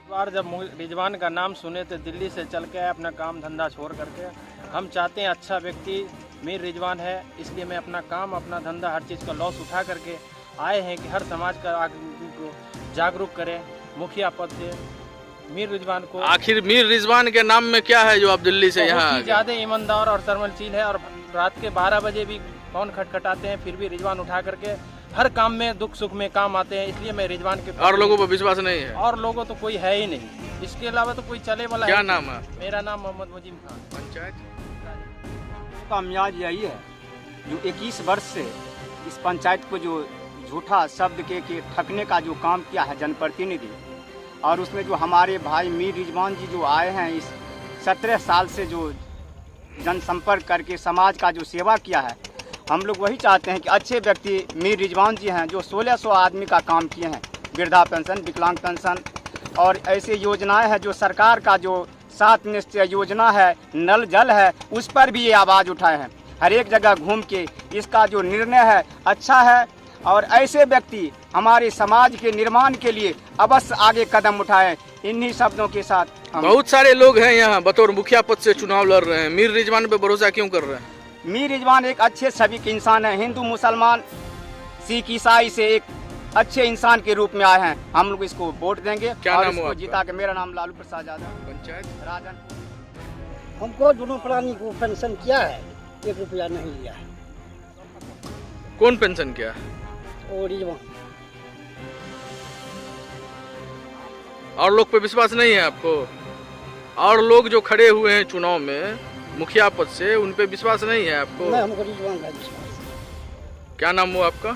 बार जब रिजवान का नाम सुने तो दिल्ली से चल के अपना काम धंधा छोड़ करके हम चाहते हैं अच्छा व्यक्ति मीर रिजवान है, इसलिए मैं अपना काम अपना धंधा हर चीज़ का लॉस उठा करके आए हैं कि हर समाज का आदमी को जागरूक करें। मुखिया पद से मीर रिजवान को। आखिर मीर रिजवान के नाम में क्या है जो आप दिल्ली से यहाँ आ गए? ज़्यादा ईमानदार और सरमलशील है और रात के 12 बजे भी फोन खटखटाते हैं, फिर भी रिजवान उठा करके हर काम में दुख सुख में काम आते हैं, इसलिए मैं रिजवान के। और लोगों पर विश्वास नहीं है? और लोगों तो कोई है ही नहीं, इसके अलावा तो कोई चले वाला। क्या नाम है? मेरा नाम मोहम्मद मुजीब खान। पंचायत का मियाज यही है जो 21 वर्ष से इस पंचायत को जो झूठा शब्द के ठगने का जो काम किया है जनप्रतिनिधि, और उसमें जो हमारे भाई मीर रिजवान जी जो आए हैं इस 17 साल से जो जनसंपर्क करके समाज का जो सेवा किया है, हम लोग वही चाहते हैं कि अच्छे व्यक्ति मीर रिजवान जी हैं जो 1600 आदमी का काम किए हैं, वृद्धा पेंशन, विकलांग पेंशन और ऐसे योजनाएं हैं जो सरकार का जो 7 निश्चय योजना है, नल जल है, उस पर भी ये आवाज़ उठाए हैं। हर एक जगह घूम के इसका जो निर्णय है अच्छा है और ऐसे व्यक्ति हमारे समाज के निर्माण के लिए अवश्य आगे कदम उठाएं। इन्हीं शब्दों के साथ बहुत सारे लोग हैं यहाँ बतौर मुखिया पद से चुनाव लड़ रहे हैं, मीर रिजवान पे भरोसा क्यों कर रहे हैं? मीर रिजवान एक अच्छे सभी के इंसान है, हिंदू मुसलमान सिख ईसाई से एक अच्छे इंसान के रूप में आए हैं। हम लोग इसको वोट देंगे। क्या और नाम इसको हुआ जिता के। मेरा नाम लालू प्रसाद यादव, पंचायत राजन। हमको दोनों प्राणी को पेंशन किया है, 1 रुपया नहीं लिया है। कौन पेंशन किया? और रिजवान। और लोग पे विश्वास नहीं है आपको? और लोग जो खड़े हुए हैं चुनाव में मुखिया पद से, उन पे विश्वास नहीं है आपको? नहीं, हमको रिजवान का विश्वास। क्या नाम हुआ आपका?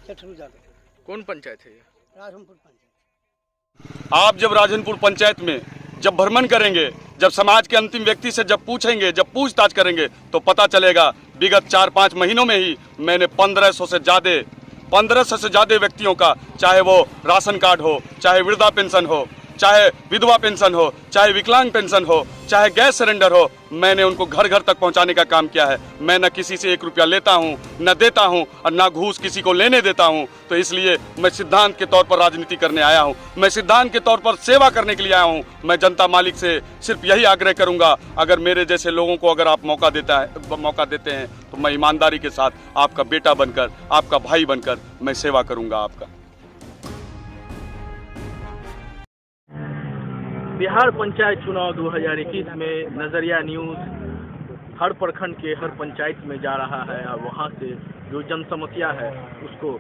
चठरू यादव। कौन पंचायत है ये? राजनपुर पंचायत। आप जब राजनपुर पंचायत में जब भ्रमण करेंगे, जब समाज के अंतिम व्यक्ति से जब पूछेंगे, जब पूछताछ करेंगे, तो पता चलेगा विगत 4-5 महीनों में ही मैंने 1500 से ज़्यादा व्यक्तियों का, चाहे वो राशन कार्ड हो, चाहे वृद्धा पेंशन हो, चाहे विधवा पेंशन हो, चाहे विकलांग पेंशन हो, चाहे गैस सिलेंडर हो, मैंने उनको घर घर तक पहुंचाने का काम किया है। मैं न किसी से 1 रुपया लेता हूं, न देता हूं और न घूस किसी को लेने देता हूं। तो इसलिए मैं सिद्धांत के तौर पर राजनीति करने आया हूं, मैं सिद्धांत के तौर पर सेवा करने के लिए आया हूं। मैं जनता मालिक से सिर्फ यही आग्रह करूंगा, अगर मेरे जैसे लोगों को अगर आप मौका देते हैं तो मैं ईमानदारी के साथ आपका बेटा बनकर, आपका भाई बनकर मैं सेवा करूंगा आपका। बिहार पंचायत चुनाव 2021 में नजरिया न्यूज़ हर प्रखंड के हर पंचायत में जा रहा है और वहां से जो जन समस्या है उसको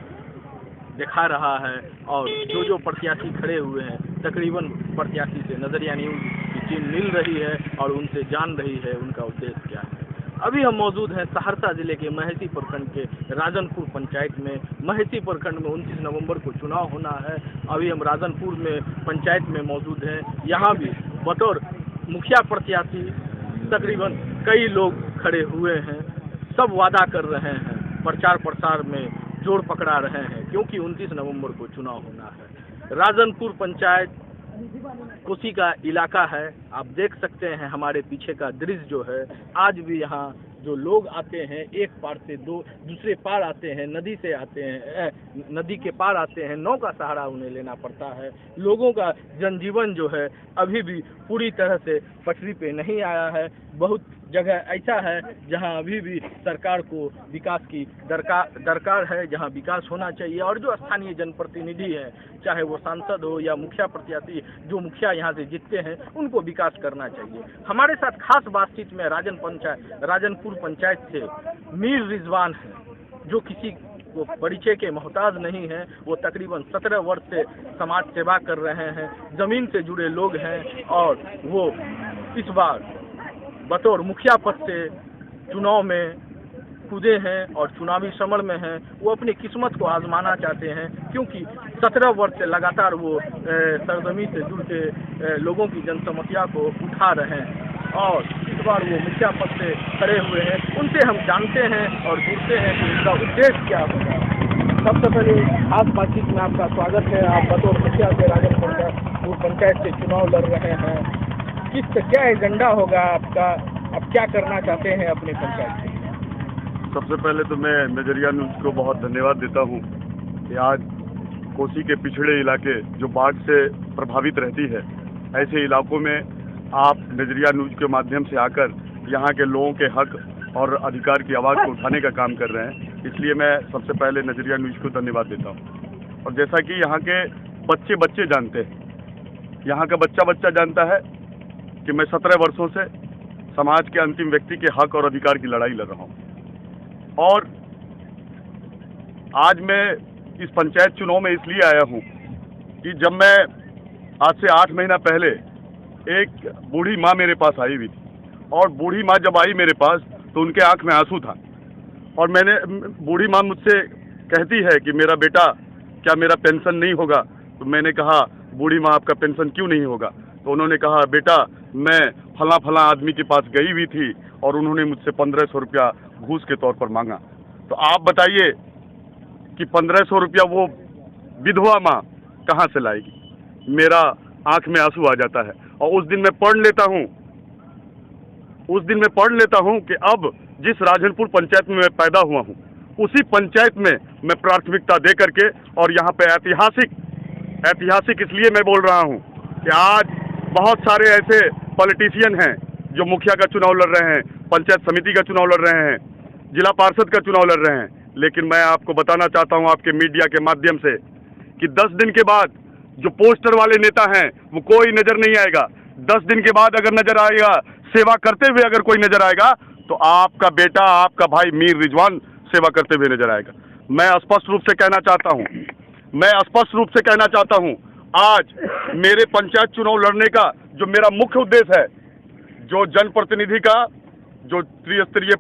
दिखा रहा है, और जो प्रत्याशी खड़े हुए हैं तकरीबन प्रत्याशी से नजरिया न्यूज़ की टीम मिल रही है और उनसे जान रही है उनका उद्देश्य क्या है। अभी हम मौजूद हैं सहरसा जिले के महेसी प्रखंड के राजनपुर पंचायत में। महेसी प्रखंड में 29 नवंबर को चुनाव होना है। अभी हम राजनपुर में पंचायत में मौजूद हैं। यहाँ भी बतौर मुखिया प्रत्याशी तकरीबन कई लोग खड़े हुए हैं। सब वादा कर रहे हैं, प्रचार प्रसार में जोर पकड़ा रहे हैं, क्योंकि 29 नवंबर को चुनाव होना है। राजनपुर पंचायत कोसी का इलाका है, आप देख सकते हैं हमारे पीछे का दृश्य जो है। आज भी यहाँ जो लोग आते हैं, एक पार से दूसरे पार आते हैं, नदी से आते हैं, नदी के पार आते हैं, नाव का सहारा उन्हें लेना पड़ता है। लोगों का जनजीवन जो है अभी भी पूरी तरह से पटरी पे नहीं आया है। बहुत जगह ऐसा है जहां अभी भी सरकार को विकास की दरकार है, जहां विकास होना चाहिए, और जो स्थानीय जनप्रतिनिधि हैं, चाहे वो सांसद हो या मुखिया प्रत्याशी, जो मुखिया यहाँ से जीतते हैं, उनको विकास करना चाहिए। हमारे साथ खास बातचीत में राजनपुर पंचायत से मीर रिजवान है, जो किसी को परिचय के मोहताज नहीं है। वो तकरीबन 17 वर्ष से समाज सेवा कर रहे हैं, जमीन से जुड़े लोग हैं, और वो इस बार बतौर मुखिया पद से चुनाव में कूदे हैं और चुनावी समर में हैं। वो अपनी किस्मत को आजमाना चाहते हैं, क्योंकि 17 वर्ष से लगातार वो सरजमी से जुड़ के लोगों की जनसमस्या को उठा रहे हैं, और इस बार वो मुखिया पद से खड़े हुए हैं। उनसे हम जानते हैं और पूछते हैं कि उनका उद्देश्य क्या होगा। सबसे पहले खास बातचीत में आपका स्वागत है। आप बतौर मुखिया से राजनपुर पंचायत से चुनाव लड़ रहे हैं, क्या एजेंडा होगा आपका? आप क्या करना चाहते हैं अपने पंचायत से? सबसे पहले तो मैं नजरिया न्यूज़ को बहुत धन्यवाद देता हूं कि आज कोसी के पिछड़े इलाके जो बाढ़ से प्रभावित रहती है, ऐसे इलाकों में आप नजरिया न्यूज के माध्यम से आकर यहाँ के लोगों के हक और अधिकार की आवाज़ को उठाने का काम कर रहे हैं। इसलिए मैं सबसे पहले नजरिया न्यूज को धन्यवाद देता हूँ। और जैसा कि यहाँ के बच्चे जानते हैं, यहाँ का बच्चा जानता है कि मैं 17 वर्षों से समाज के अंतिम व्यक्ति के हक और अधिकार की लड़ाई लड़ रहा हूँ। और आज मैं इस पंचायत चुनाव में इसलिए आया हूँ कि जब मैं आज से 8 महीना पहले एक बूढ़ी माँ मेरे पास आई हुई थी, और बूढ़ी माँ जब आई मेरे पास तो उनके आंख में आंसू था। और बूढ़ी माँ मुझसे कहती है कि मेरा बेटा, क्या मेरा पेंशन नहीं होगा? तो मैंने कहा, बूढ़ी माँ आपका पेंशन क्यों नहीं होगा? तो उन्होंने कहा, बेटा मैं फला आदमी के पास गई हुई थी और उन्होंने मुझसे 1500 रुपया घूस के तौर पर मांगा। तो आप बताइए कि 1500 रुपया वो विधवा माँ कहाँ से लाएगी? मेरा आंख में आंसू आ जाता है। और उस दिन मैं पढ़ लेता हूँ कि अब जिस राजनपुर पंचायत में मैं पैदा हुआ हूँ, उसी पंचायत में मैं प्राथमिकता दे करके, और यहाँ पे ऐतिहासिक इसलिए मैं बोल रहा हूँ कि आज बहुत सारे ऐसे पॉलिटिशियन हैं जो मुखिया का चुनाव लड़ रहे हैं, पंचायत समिति का चुनाव लड़ रहे हैं, जिला पार्षद का चुनाव लड़ रहे हैं। लेकिन मैं आपको बताना चाहता हूँ आपके मीडिया के माध्यम से कि 10 दिन के बाद जो पोस्टर वाले नेता हैं वो कोई नजर नहीं आएगा। 10 दिन के बाद अगर नजर आएगा, सेवा करते हुए अगर कोई नजर आएगा, तो आपका बेटा, आपका भाई मीर रिजवान सेवा करते हुए नजर आएगा। मैं स्पष्ट रूप से कहना चाहता हूँ आज मेरे पंचायत चुनाव लड़ने का जो मेरा मुख्य उद्देश्य है, जो जनप्रतिनिधि का, जो त्रिस्तरीय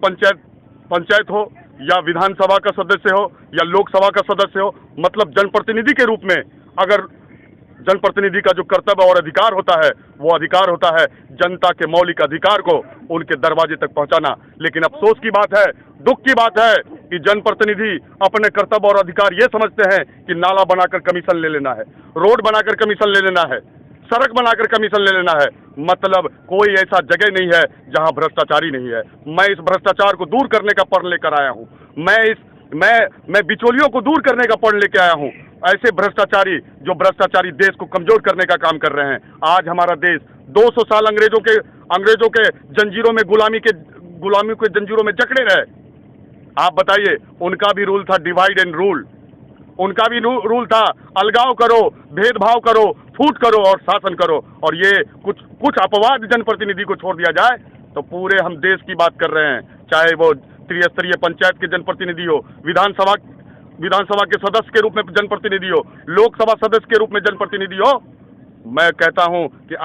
पंचायत हो या विधानसभा का सदस्य हो या लोकसभा का सदस्य हो, मतलब जनप्रतिनिधि के रूप में, अगर जनप्रतिनिधि का जो कर्तव्य और अधिकार होता है, वो अधिकार होता है जनता के मौलिक अधिकार को उनके दरवाजे तक पहुंचाना। लेकिन अफसोस की बात है, दुख की बात है कि जनप्रतिनिधि अपने कर्तव्य और अधिकार ये समझते हैं कि नाला बनाकर कमीशन ले लेना है, रोड बनाकर कमीशन ले लेना है, सड़क बनाकर कमीशन ले लेना है। मतलब कोई ऐसा जगह नहीं है जहां भ्रष्टाचारी नहीं है। मैं इस भ्रष्टाचार को दूर करने का पढ़ लेकर आया हूं। मैं बिचौलियों को दूर करने का पढ़ लेके आया हूं। ऐसे भ्रष्टाचारी देश को कमजोर करने का काम कर रहे हैं। आज हमारा देश 200 साल अंग्रेजों के जंजीरों में गुलामी के जंजीरों में जकड़े रहे। आप बताइए, उनका भी रूल था डिवाइड एंड रूल, उनका भी रूल था अलगाव करो, भेदभाव करो, फूट करो और शासन करो। और ये कुछ अपवाद जनप्रतिनिधि को छोड़ दिया जाए तो पूरे हम देश की बात कर रहे हैं, चाहे वो त्रिस्तरीय पंचायत के जनप्रतिनिधि हो, विधानसभा के सदस्य के रूप में जनप्रतिनिधि हो, लोकसभा सदस्य के रूप में जनप्रतिनिधि हो। मैं कहता हूं कि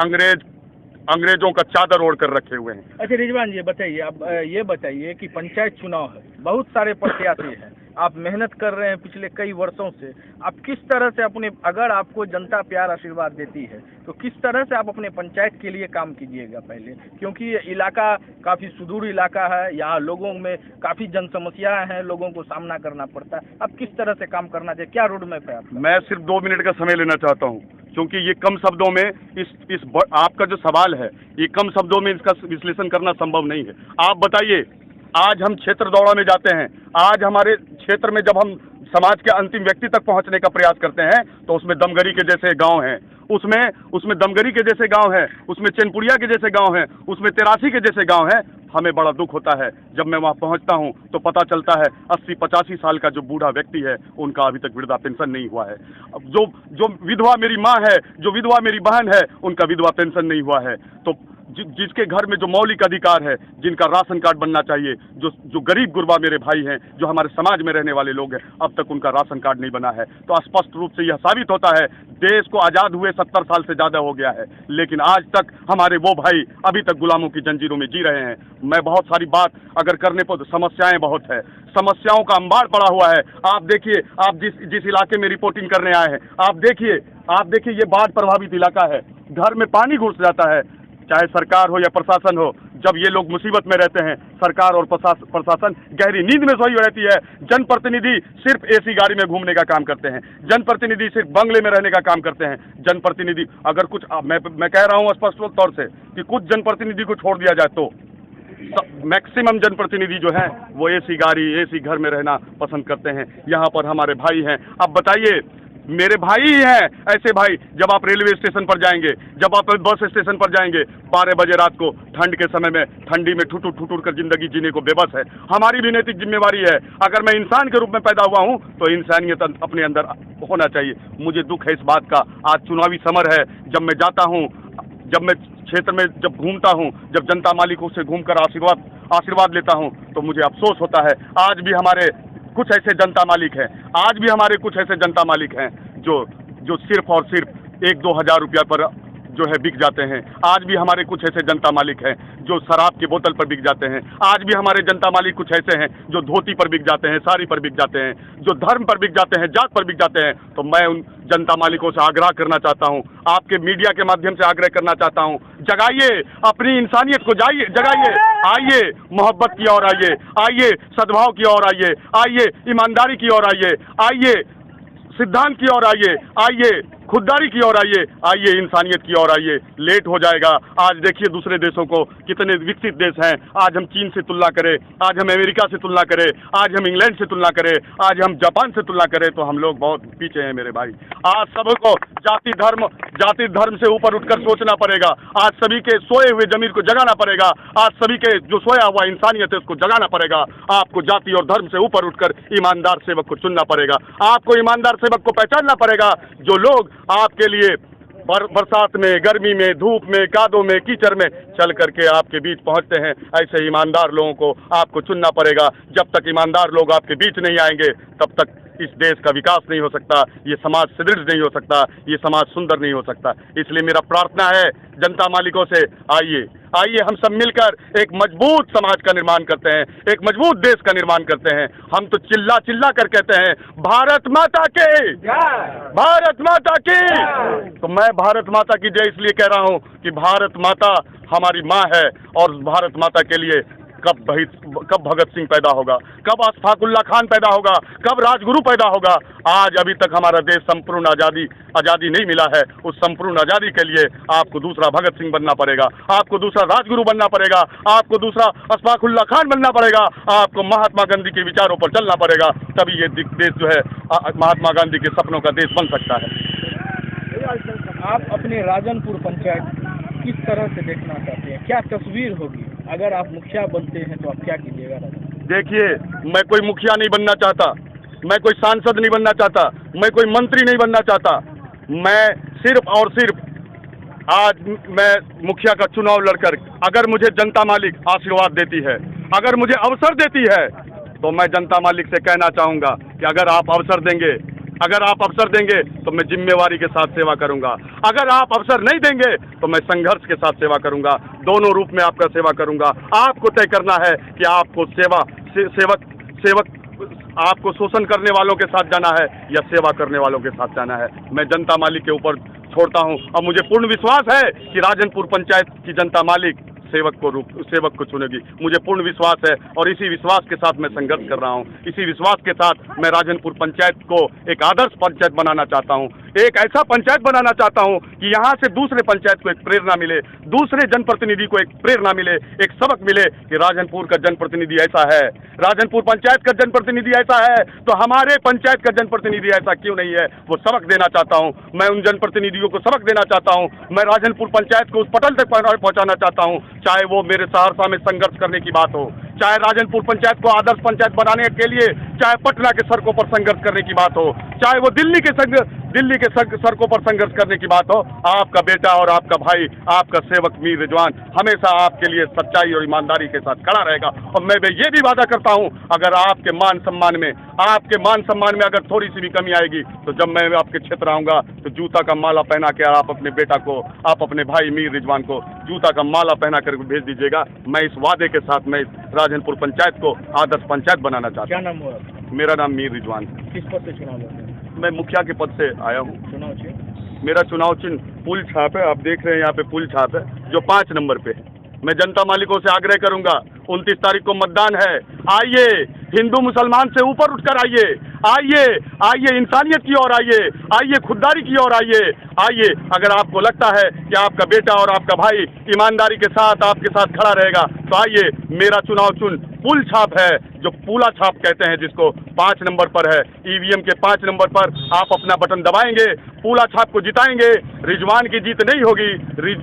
अंग्रेजों का चादर ओढ़ कर रखे हुए हैं। अच्छा रिजवान जी बताइए, अब ये बताइए कि पंचायत चुनाव है, बहुत सारे प्रत्याशी हैं, आप मेहनत कर रहे हैं पिछले कई वर्षों से, आप किस तरह से अगर आपको जनता प्यार आशीर्वाद देती है तो किस तरह से आप अपने पंचायत के लिए काम कीजिएगा पहले, क्योंकि ये इलाका काफ़ी सुदूर इलाका है, यहाँ लोगों में काफ़ी जन समस्याएं हैं, लोगों को सामना करना पड़ता है। अब किस तरह से काम करना चाहिए, क्या रोड मैप है आपका? मैं सिर्फ 2 मिनट का समय लेना चाहता हूँ, क्योंकि ये कम शब्दों में आपका जो सवाल है, ये कम शब्दों में इसका विश्लेषण करना संभव नहीं है। आप बताइए, आज हम क्षेत्र दौरा में जाते हैं, आज हमारे क्षेत्र में जब हम समाज के अंतिम व्यक्ति तक पहुंचने का प्रयास करते हैं तो उसमें दमगरी के जैसे गांव हैं, उसमें दमगरी के जैसे गांव हैं, उसमें चैनपुरिया के जैसे गांव हैं, उसमें तेरासी के जैसे गांव हैं। हमें बड़ा दुख होता है जब मैं वहां पहुंचता हूं तो पता चलता है 80-85 साल का जो बूढ़ा व्यक्ति है उनका अभी तक वृद्धा पेंशन नहीं हुआ है। जो विधवा मेरी माँ है, जो विधवा मेरी बहन है, उनका विधवा पेंशन नहीं हुआ है। तो जिसके घर में जो मौलिक अधिकार है, जिनका राशन कार्ड बनना चाहिए, जो गरीब गुरबा मेरे भाई हैं, जो हमारे समाज में रहने वाले लोग हैं, अब तक उनका राशन कार्ड नहीं बना है। तो स्पष्ट रूप से यह साबित होता है देश को आज़ाद हुए 70 साल से ज़्यादा हो गया है, लेकिन आज तक हमारे वो भाई अभी तक गुलामों की जंजीरों में जी रहे हैं। मैं बहुत सारी बात अगर करने पर, तो समस्याएं बहुत है, समस्याओं का अंबार पड़ा हुआ है। आप देखिए, आप जिस इलाके में रिपोर्टिंग करने आए हैं, आप देखिए ये बाढ़ प्रभावित इलाका है, घर में पानी घुस जाता है। चाहे सरकार हो या प्रशासन हो, जब ये लोग मुसीबत में रहते हैं, सरकार और प्रशासन गहरी नींद में सोई रहती है। जनप्रतिनिधि सिर्फ एसी गाड़ी में घूमने का काम करते हैं, जनप्रतिनिधि सिर्फ बंगले में रहने का काम करते हैं। जनप्रतिनिधि अगर कुछ, मैं कह रहा हूँ स्पष्ट तौर से कि कुछ जनप्रतिनिधि को छोड़ दिया जाए तो मैक्सिमम जनप्रतिनिधि जो है वो एसी गाड़ी, एसी घर में रहना पसंद करते हैं। यहाँ पर हमारे भाई हैं। अब बताइए, मेरे भाई ही हैं ऐसे भाई। जब आप रेलवे स्टेशन पर जाएंगे, जब आप बस स्टेशन पर जाएंगे, 12 बजे रात को ठंड के समय में, ठंडी में ठुठुर कर जिंदगी जीने को बेबस है। हमारी भी नैतिक जिम्मेवारी है। अगर मैं इंसान के रूप में पैदा हुआ हूँ तो इंसानियत अपने अंदर होना चाहिए। मुझे दुख है इस बात का। आज चुनावी समर है, जब मैं जाता हूँ, जब मैं क्षेत्र में जब घूमता हूँ, जब जनता मालिकों से घूमकर आशीर्वाद लेता हूँ, तो मुझे अफसोस होता है। आज भी हमारे कुछ ऐसे जनता मालिक हैं, आज भी हमारे कुछ ऐसे जनता मालिक हैं जो सिर्फ और सिर्फ 1-2 हज़ार रुपया पर जो है बिक जाते हैं। आज भी हमारे कुछ ऐसे जनता मालिक हैं जो शराब की बोतल पर बिक जाते हैं। आज भी हमारे जनता मालिक कुछ ऐसे हैं जो धोती पर बिक जाते हैं, साड़ी पर बिक जाते हैं, जो धर्म पर बिक जाते हैं, जात पर बिक जाते हैं। तो मैं उन जनता मालिकों से आग्रह करना चाहता हूं, आपके मीडिया के माध्यम से आग्रह करना चाहता हूं, जगाइए अपनी इंसानियत को, जगाइए, आइए मोहब्बत की ओर आइए, आइए सद्भाव की ओर आइए, आइए ईमानदारी की ओर आइए, आइए सिद्धांत की ओर आइए, आइए खुददारी की ओर आइए, आइए इंसानियत की ओर आइए। लेट हो जाएगा। आज देखिए दूसरे देशों को, कितने विकसित देश हैं। आज हम चीन से तुलना करें, आज हम अमेरिका से तुलना करें, आज हम इंग्लैंड से तुलना करें, आज हम जापान से तुलना करें, तो हम लोग बहुत पीछे हैं मेरे भाई। आज सबको जाति धर्म से ऊपर उठकर सोचना पड़ेगा। आज सभी के सोए हुए जमीर को जगाना पड़ेगा। आज सभी के जो सोया हुआ इंसानियत है उसको जगाना पड़ेगा। आपको जाति और धर्म से ऊपर उठकर ईमानदार सेवक को चुनना पड़ेगा। आपको ईमानदार सेवक को पहचानना पड़ेगा, जो लोग आपके लिए बरसात में, गर्मी में, धूप में, कादों में, कीचड़ में चल करके आपके बीच पहुंचते हैं। ऐसे ईमानदार लोगों को आपको चुनना पड़ेगा। जब तक ईमानदार लोग आपके बीच नहीं आएंगे, तब तक इस देश का विकास नहीं हो सकता, ये समाज सुदृढ़ नहीं हो सकता, ये समाज सुंदर नहीं हो सकता। इसलिए मेरा प्रार्थना है जनता मालिकों से, आइए हम सब मिलकर एक मजबूत समाज का निर्माण करते हैं, एक मजबूत देश का निर्माण करते हैं। हम तो चिल्ला कर कहते हैं भारत माता की, भारत माता की। तो मैं भारत माता की जय इसलिए कह रहा हूं कि भारत माता हमारी माँ है, और भारत माता के लिए कब भगत सिंह पैदा होगा, कब अशफाकुल्ला खान पैदा होगा, कब राजगुरु पैदा होगा। आज अभी तक हमारा देश संपूर्ण आज़ादी नहीं मिला है। उस संपूर्ण आज़ादी के लिए आपको दूसरा भगत सिंह बनना पड़ेगा, आपको दूसरा राजगुरु बनना पड़ेगा, आपको दूसरा अशफाकुल्ला खान बनना पड़ेगा, आपको महात्मा गांधी के विचारों पर चलना पड़ेगा। तभी ये देश जो है महात्मा गांधी के सपनों का देश बन सकता है। आप अपने राजनपुर पंचायत किस तरह से देखना चाहते हैं? क्या तस्वीर होगी अगर आप मुखिया बनते हैं तो आप क्या कीजिएगा? देखिए, मैं कोई मुखिया नहीं बनना चाहता, मैं कोई सांसद नहीं बनना चाहता, मैं कोई मंत्री नहीं बनना चाहता। मैं सिर्फ और सिर्फ आज मैं मुखिया का चुनाव लड़कर, अगर मुझे जनता मालिक आशीर्वाद देती है, अगर मुझे अवसर देती है, तो मैं जनता मालिक से कहना चाहूँगा कि अगर आप अवसर देंगे तो मैं जिम्मेवारी के साथ सेवा करूंगा। अगर आप अवसर नहीं देंगे तो मैं संघर्ष के साथ सेवा करूंगा। दोनों रूप में आपका सेवा करूंगा। आपको तय करना है कि आपको सेवक आपको शोषण करने वालों के साथ जाना है या सेवा करने वालों के साथ जाना है। मैं जनता मालिक के ऊपर छोड़ता हूं, और मुझे पूर्ण विश्वास है कि राजनपुर पंचायत की जनता मालिक सेवक को चुनेगी। मुझे पूर्ण विश्वास है, और इसी विश्वास के साथ मैं संघर्ष कर रहा हूं। इसी विश्वास के साथ मैं राजनपुर पंचायत को एक आदर्श पंचायत बनाना चाहता हूं, एक ऐसा पंचायत बनाना चाहता हूं कि यहां से दूसरे पंचायत को एक प्रेरणा मिले, दूसरे जनप्रतिनिधि को एक प्रेरणा मिले, एक सबक मिले कि राजनपुर का जनप्रतिनिधि ऐसा है, राजनपुर पंचायत का जनप्रतिनिधि ऐसा है, तो हमारे पंचायत का जनप्रतिनिधि ऐसा क्यों नहीं है। वो सबक देना चाहता हूं। मैं उन जनप्रतिनिधियों को सबक देना चाहता हूं। मैं राजनपुर पंचायत को उस पटल तक पहुंचाना चाहता हूं, चाहे वो मेरे सहरसा में संघर्ष करने की बात हो, चाहे राजनपुर पंचायत को आदर्श पंचायत बनाने के लिए चाहे पटना के सड़कों पर संघर्ष करने की बात हो, चाहे वो दिल्ली के सड़कों पर संघर्ष करने की बात हो। आपका बेटा और आपका भाई, आपका सेवक मीर रिजवान हमेशा आपके लिए सच्चाई और ईमानदारी के साथ खड़ा रहेगा। और मैं ये भी वादा करता हूं, अगर आपके मान सम्मान में अगर थोड़ी सी भी कमी आएगी, तो जब मैं आपके क्षेत्र आऊंगा तो जूता का माला पहना के आप अपने बेटा को, आप अपने भाई मीर रिजवान को जूता का माला पहना कर भेज दीजिएगा। मैं इस वादे के साथ मैं राजनपुर पंचायत को आदर्श पंचायत बनाना चाहता हूँ। क्या नाम हुआ? मेरा नाम मीर रिजवान। किस पद से चुनाव लड़ रहे हैं? मैं मुखिया के पद से आया हूँ। चुनाव चिन्ह? मेरा चुनाव चिन्ह पुल छाप है। आप देख रहे हैं यहाँ पे पुल छाप है, जो 5 नंबर पे है। मैं जनता मालिकों से आग्रह करूंगा, 29 तारीख को मतदान है। आइए, हिंदू मुसलमान से ऊपर उठकर आइए, इंसानियत की ओर आइए, खुददारी की ओर आइए। अगर आपको लगता है कि आपका बेटा और आपका भाई ईमानदारी के साथ आपके साथ खड़ा रहेगा, तो आइए, मेरा चुनाव पुल छाप है, जो पूला छाप कहते हैं, जिसको 5 नंबर पर है, ईवीएम के 5 नंबर पर आप अपना बटन दबाएंगे, पूला छाप को जिताएंगे। रिजवान की जीत नहीं होगी,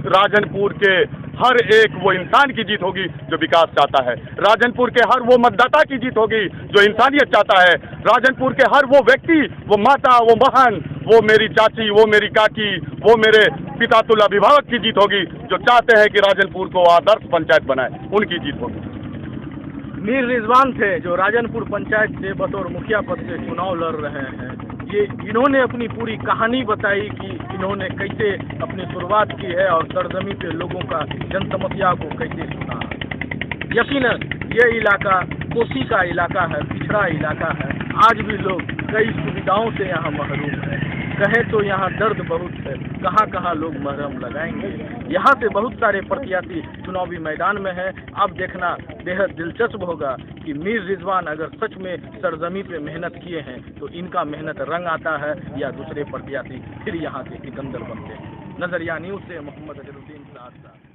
राजनपुर के हर एक वो इंसान की जीत होगी जो विकास चाहता है। राजनपुर के हर वो मतदाता की जीत होगी जो इंसानियत चाहता है। राजनपुर के हर वो व्यक्ति, वो माता, वो बहन, वो मेरी चाची, वो मेरी काकी, वो मेरे पितातुल अभिभावक की जीत होगी जो चाहते हैं कि राजनपुर को आदर्श पंचायत बनाए, उनकी जीत होगी। मीर रिजवान थे जो राजनपुर पंचायत से बतौर मुखिया पद से चुनाव लड़ रहे हैं। इन्होंने अपनी पूरी कहानी बताई कि इन्होंने कैसे अपनी शुरुआत की है और सरजमी पे लोगों का जन समस्या को कैसे सुना। यकीनन ये इलाका कोसी का इलाका है, पिछड़ा इलाका है। आज भी लोग कई सुविधाओं से यहाँ महरूम है। कहें तो यहाँ दर्द बहुत है, कहाँ कहाँ लोग मरहम लगाएंगे। यहाँ से बहुत सारे प्रत्याशी चुनावी मैदान में हैं। अब देखना बेहद दिलचस्प होगा कि मीर रिजवान अगर सच में सरजमी पे मेहनत किए हैं तो इनका मेहनत रंग आता है या दूसरे प्रत्याशी फिर यहाँ के सिकंदर बनते हैं। नजरिया न्यूज़ से मोहम्मद अजरुद्दीन साहब।